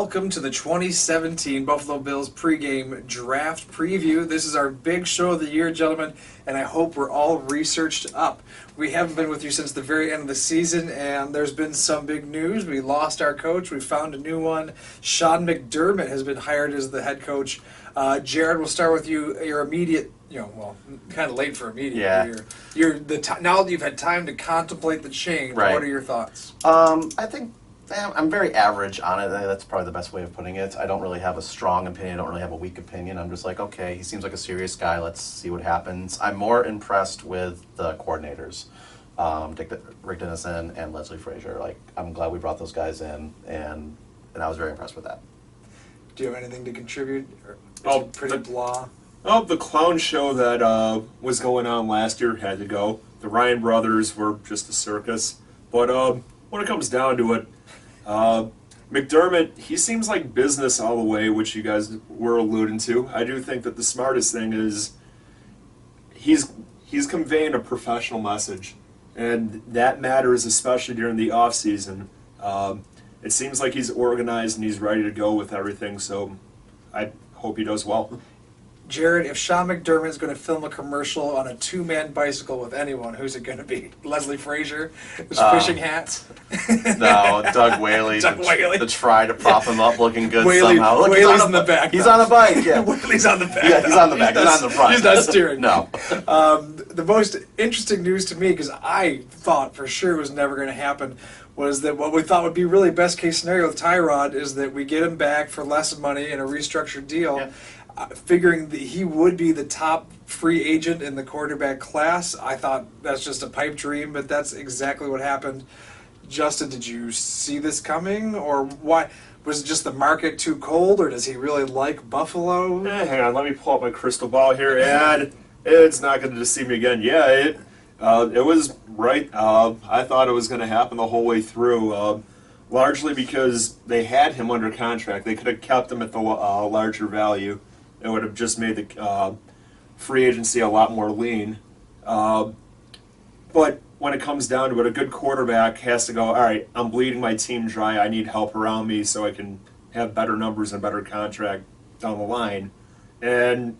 welcome to the 2017 Buffalo Bills pregame draft preview. This is our big show of the year, gentlemen, and I hope we're all researched up. We haven't been with you since the very end of the season, and there's been some big news. We lost our coach. We found a new one. Sean McDermott has been hired as the head coach. Jared, we'll start with you. Your immediate, kind of late for immediate. Yeah. Now that you've had time to contemplate the change, right. What are your thoughts? I think I'm very average on it. That's probably the best way of putting it. I don't really have a strong opinion. I don't really have a weak opinion. I'm just like, okay, he seems like a serious guy. Let's see what happens. I'm more impressed with the coordinators, Rick Dennison and Leslie Frazier. Like, I'm glad we brought those guys in, and I was very impressed with that. Do you have anything to contribute? Or pretty blah. Oh, the clown show that was going on last year had to go. The Ryan brothers were just a circus. But when it comes down to it, McDermott, he seems like business all the way, which you guys were alluding to. I do think that the smartest thing is he's conveying a professional message, and that matters especially during the offseason. It seems like he's organized and he's ready to go with everything, so I hope he does well. Jared, if Sean McDermott is going to film a commercial on a two-man bicycle with anyone, who's it going to be? Leslie Frazier? His fishing hats? No, Doug Whaley. To try to prop him up looking good somehow. Look, Whaley's in the back. He's on a bike, yeah. Whaley's on the back. Yeah, he's on the back. He's not in the front. He's not steering. No. The most interesting news to me, because I thought for sure it was never going to happen, was that what we thought would be really best-case scenario with Tyrod is that we get him back for less money in a restructured deal. Yeah. Figuring that he would be the top free agent in the quarterback class, I thought that's just a pipe dream, but that's exactly what happened. Justin, did you see this coming, or why? Was it just the market too cold, or does he really like Buffalo? Hang on, let me pull up my crystal ball here, and it's not going to deceive me again. Yeah, it was right. I thought it was going to happen the whole way through, largely because they had him under contract. They could have kept him at the larger value. It would have just made the free agency a lot more lean. But when it comes down to it, a good quarterback has to go, all right, I'm bleeding my team dry. I need help around me so I can have better numbers and a better contract down the line. And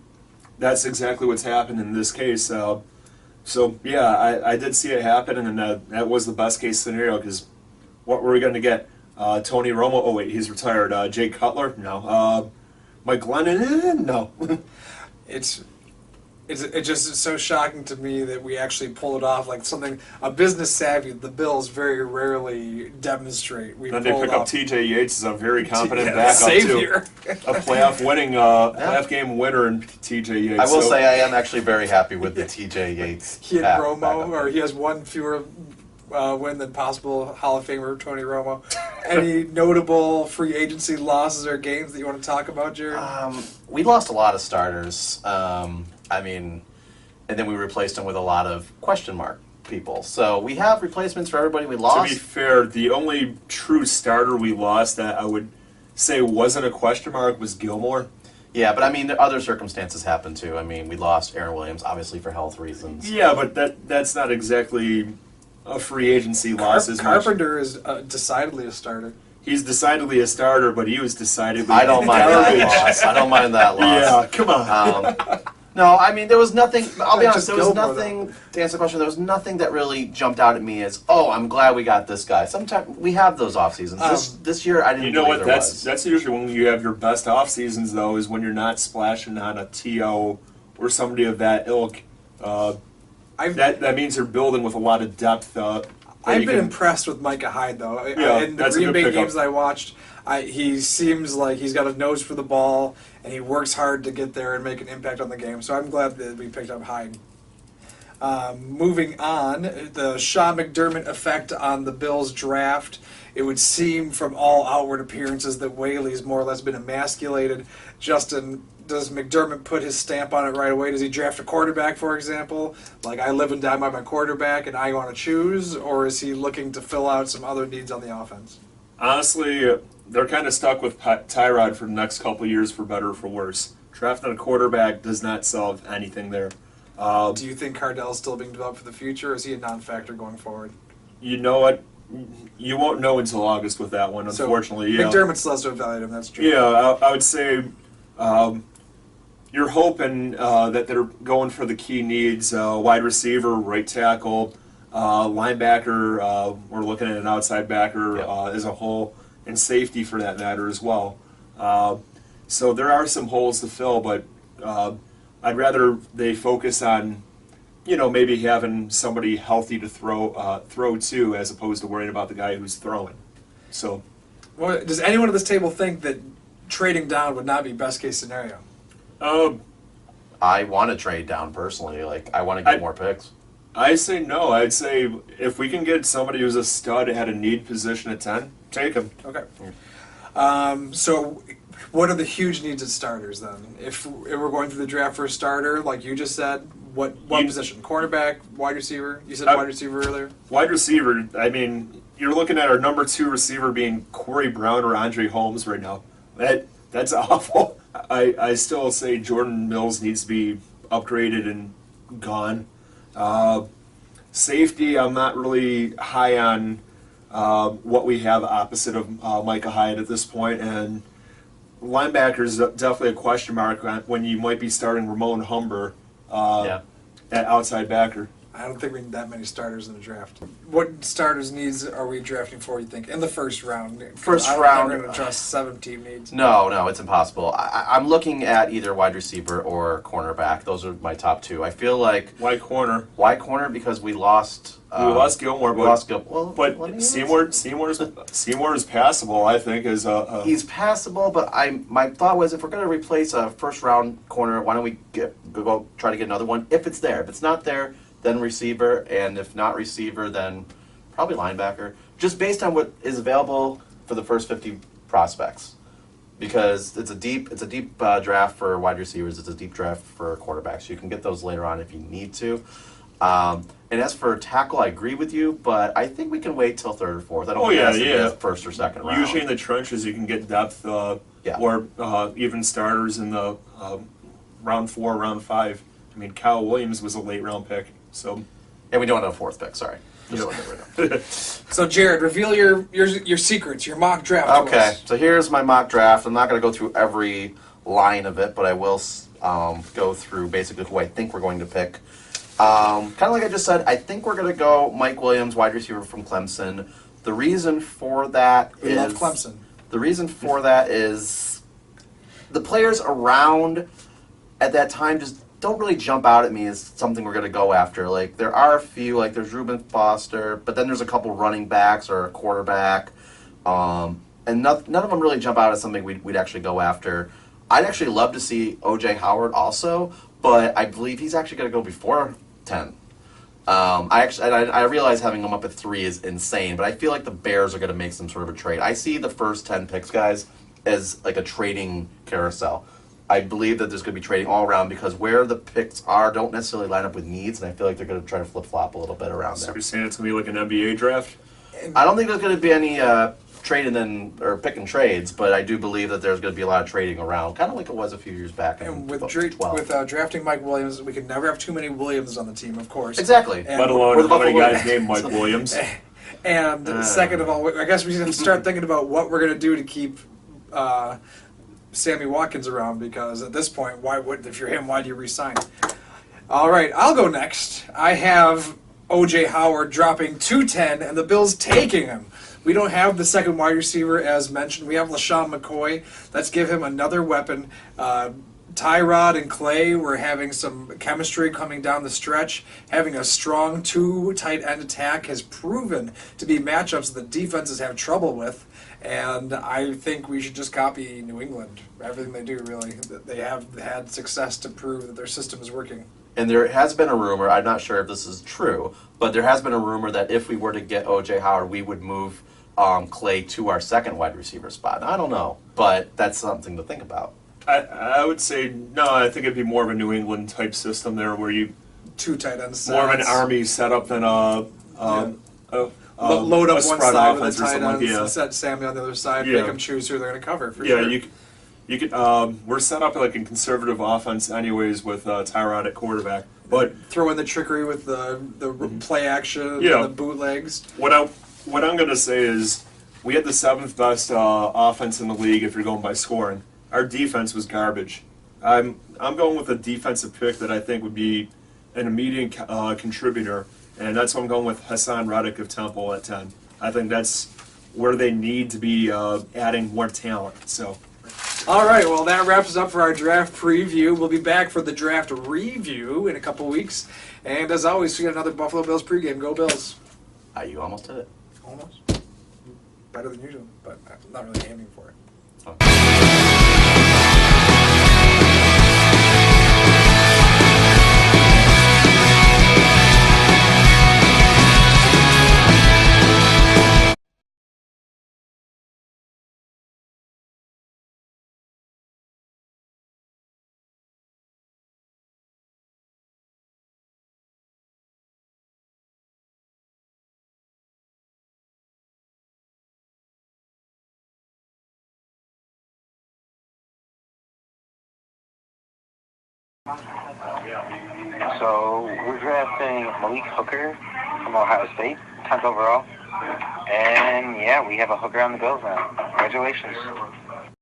that's exactly what's happened in this case. So yeah, I did see it happen, and that was the best case scenario, because what were we going to get? Tony Romo? Oh, wait, he's retired. Jay Cutler? No. Mike Glennon? No. It's just so shocking to me that we actually pulled it off, like something, a business savvy the Bills very rarely demonstrate. Then they pick up T.J. Yates as a very competent backup, savior. Too. A playoff game winner in T.J. Yates. I will say I am actually very happy with the T.J. Yates. He had Romo, or he has one fewer win than possible Hall of Famer Tony Romo. Any notable free agency losses or games that you want to talk about, Jared? We lost a lot of starters. And then we replaced them with a lot of question mark people. So we have replacements for everybody we lost. To be fair, the only true starter we lost that I would say wasn't a question mark was Gilmore. Yeah, but the other circumstances happened too. We lost Aaron Williams, obviously for health reasons. Yeah, but that's not exactly a free agency loss as much. Carpenter is decidedly a starter. He's decidedly a starter, but he was decidedly I don't mind that loss. I don't mind that loss. Yeah, come on. No, there was nothing. I'll be honest. There was nothing. To answer the question, there was nothing that really jumped out at me as, "Oh, I'm glad we got this guy." Sometimes we have those off seasons. This year, I didn't. You know what? That's usually when you have your best off seasons, though, is when you're not splashing on a TO or somebody of that ilk. That means you're building with a lot of depth. I've been impressed with Micah Hyde, though. Yeah, in the Green Bay games I watched, he seems like he's got a nose for the ball, and he works hard to get there and make an impact on the game. So I'm glad that we picked up Hyde. Moving on, the Sean McDermott effect on the Bills draft. It would seem from all outward appearances that Whaley's more or less been emasculated. Justin, does McDermott put his stamp on it right away? Does he draft a quarterback, for example? Like, I live and die by my quarterback and I want to choose? Or is he looking to fill out some other needs on the offense? Honestly, they're kind of stuck with Tyrod for the next couple of years, for better or for worse. Drafting a quarterback does not solve anything there. Do you think Cardell's still being developed for the future, or is he a non-factor going forward? You know what? you won't know until August with that one, unfortunately. So, McDermott still has to evaluate him, that's true. Yeah, I would say you're hoping that they're going for the key needs, wide receiver, right tackle, linebacker, we're looking at an outside backer as a whole, and safety for that matter as well. So there are some holes to fill, but I'd rather they focus on, maybe having somebody healthy to throw to, as opposed to worrying about the guy who's throwing. So, well, does anyone at this table think that trading down would not be best case scenario? I want to trade down personally. Like, I want to get more picks. I say no. I'd say if we can get somebody who's a stud at a need position at 10, take him. Okay. So what are the huge needs at starters then? If we're going through the draft for a starter, like you just said, what position? Cornerback, wide receiver? You said wide receiver earlier? Wide receiver, I mean, you're looking at our number 2 receiver being Corey Brown or Andre Holmes right now. That's awful. I still say Jordan Mills needs to be upgraded and gone. Safety, I'm not really high on what we have opposite of Micah Hyde at this point, and linebackers definitely a question mark when you might be starting Ramon Humber at outside backer. I don't think we need that many starters in the draft. What starters needs are we drafting for, you think, in the first round? First round. I don't think we're going to trust 7 team needs. No, it's impossible. I'm looking at either wide receiver or cornerback. Those are my top 2. I feel like... Why corner? Why corner? Because we lost... we lost Gilmore, but Seymour is passable, I think. He's passable, but my thought was if we're going to replace a first-round corner, why don't we go try to get another one if it's there. If it's not there, then receiver, and if not receiver, then probably linebacker. Just based on what is available for the first 50 prospects, because it's a deep draft for wide receivers. It's a deep draft for quarterbacks. You can get those later on if you need to. And as for tackle, I agree with you, but I think we can wait till 3rd or 4th. I don't think it has to be the first or second round. Usually in the trenches, you can get depth, or even starters in the round 4, round 5. I mean, Kyle Williams was a late round pick. So, and we don't have a 4th pick. Sorry. So, Jared, reveal your secrets, your mock draft. Okay, so here's my mock draft. I'm not going to go through every line of it, but I will go through basically who I think we're going to pick. Kind of like I just said, I think we're going to go Mike Williams, wide receiver from Clemson. The reason for that we love Clemson. The reason for that is the players around at that time just don't really jump out at me as something we're going to go after. Like, there are a few, like there's Reuben Foster, but then there's a couple running backs or a quarterback, and none of them really jump out as something we'd actually go after. I'd actually love to see O.J. Howard also, but I believe he's actually going to go before 10. I realize having him up at 3 is insane, but I feel like the Bears are going to make some sort of a trade. I see the first 10 picks, guys, as like a trading carousel. I believe that there's going to be trading all around because where the picks are don't necessarily line up with needs, and I feel like they're going to try to flip-flop a little bit around there. So you're saying it's going to be like an NBA draft? I don't think there's going to be any trading or picking trades, but I do believe that there's going to be a lot of trading around, kind of like it was a few years back. And with drafting Mike Williams, we could never have too many Williams on the team, of course. Exactly. And let alone how many guys named Mike Williams. And second of all, I guess we have to start thinking about what we're going to do to keep Sammy Watkins around, because at this point, if you're him, why do you re-sign? All right, I'll go next. I have O.J. Howard dropping to 10, and the Bills taking him. We don't have the second wide receiver, as mentioned. We have LaShawn McCoy. Let's give him another weapon. Tyrod and Clay were having some chemistry coming down the stretch. Having a strong 2 tight end attack has proven to be matchups that defenses have trouble with. And I think we should just copy New England. Everything they do, really. They have had success to prove that their system is working. And there has been a rumor, I'm not sure if this is true, but there has been a rumor that if we were to get O.J. Howard, we would move Clay to our second wide receiver spot. I don't know, but that's something to think about. I would say, no, I think it'd be more of a New England type system there where you... 2 tight ends. More of an army setup than load up one side of the tight ends, set Sammy on the other side, make them choose who they're going to cover. For sure. You could. We're set up like a conservative offense, anyways, with Tyrod at quarterback. But throw in the trickery with the play action, and the bootlegs. What what I'm going to say is we had the 7th best offense in the league if you're going by scoring. Our defense was garbage. I'm going with a defensive pick that I think would be an immediate contributor, and that's why I'm going with Hassan Reddick of Temple at 10. I think that's where they need to be adding more talent. So. All right, well, that wraps us up for our draft preview. We'll be back for the draft review in a couple weeks. And as always, we got another Buffalo Bills pregame. Go Bills. You almost did it. Almost. Better than usual, but I'm not really aiming for it. So we're drafting Malik Hooker from Ohio State, 10th overall. And yeah, we have a hooker on the Bills now. Congratulations.